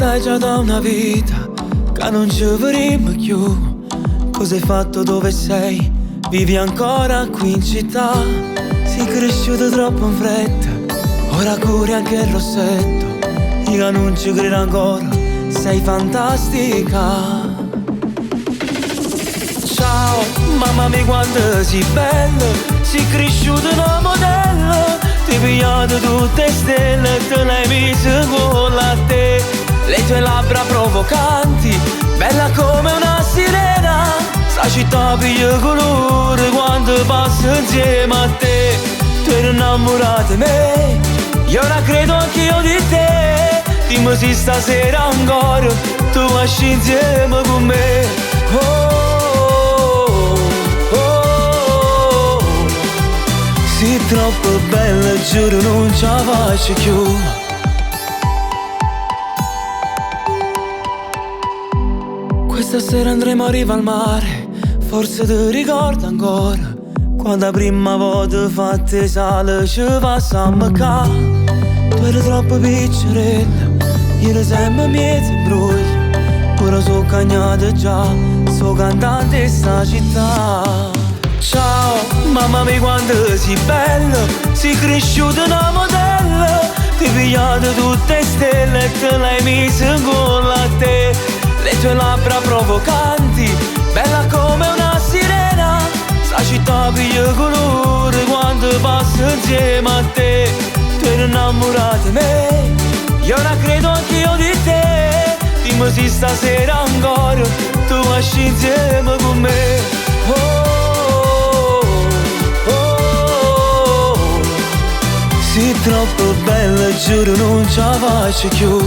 stai già da una vita che non ci vedremo più. Cosa hai fatto, dove sei? Vivi ancora qui in città? Sei cresciuto troppo in fretta, ora curi anche il rossetto. Io non ci credo ancora, sei fantastica. Ciao, mamma mia quanto sei bella, sei cresciuta una modella. Ti pigliato tutte stelle e te l'hai mise con la te. Le tue labbra provocanti, bella come una sirena. Sta città piglia colore quando passo insieme a te. Tu eri innamorata di me, io ora credo anch'io di te. Dimmi se stasera ancora tu esci insieme con me. Sei troppo bella, giuro non ce la faccio più. Questa sera andremo a riva al mare, forse ti ricordo ancora quando la prima volta fatte sale ci passammo qua. Tu eri troppo piccerella, io ero sempre mezzo in bruglia. Ora sono cagnato già, sono cantante in sta città. Ciao, mamma mia quanto sei bella, sei cresciuta una modella. Ti pigliato tutte stelle e te l'hai mise con la te. Le tue labbra provocanti, bella come una sirena. Sta città piglia colore quando passo insieme a te. Tu eri innamorata di me, io ora credo anch'io di te. Dimmi se stasera ancora tu esci insieme con me. Sei troppo bella, giuro non ce la faccio più.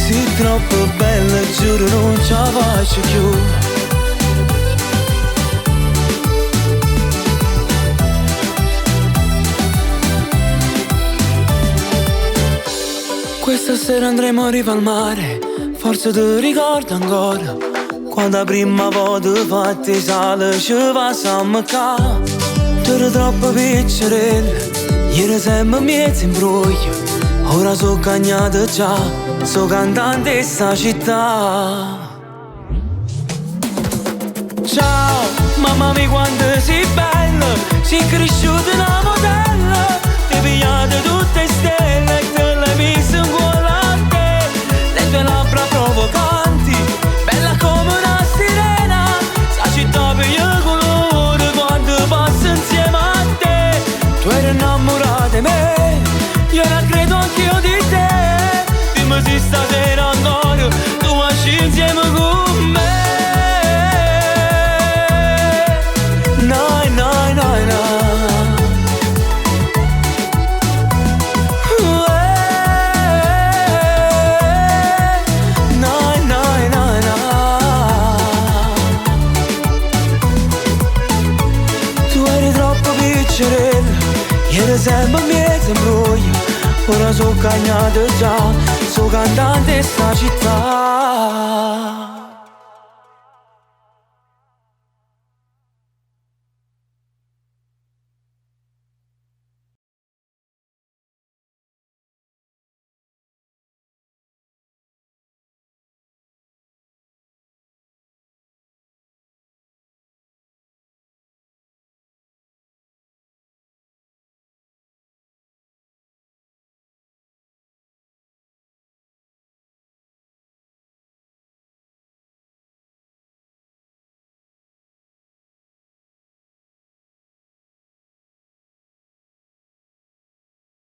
Sei troppo bella, giuro non ce la faccio più. Questa sera andremo a riva al mare, forse ti ricordo ancora quando la prima volta fatti sale ci passammo qua. Tu eri troppo piccerella, io ero sempre mezzo in bruglia. Ora sono cagnato già, sono cantante in sta città. Ciao, mamma mia quanto sei bella, sei cresciuta una modella. Ti pigliate tutte stelle e te le mise in cuore a te. Le tue labbra provocanti, bella come una sirena. Sta città piglia colore quando passo insieme a te. Tu eri innamorata di me, io ora credo anch'io di te. Dimmi se stasera ancora tu esci insieme con me. Nai, nai, nai, nai. Io ero sempre mezzo in bruglia. Ora sono cagnato già, sono cantante in sta città.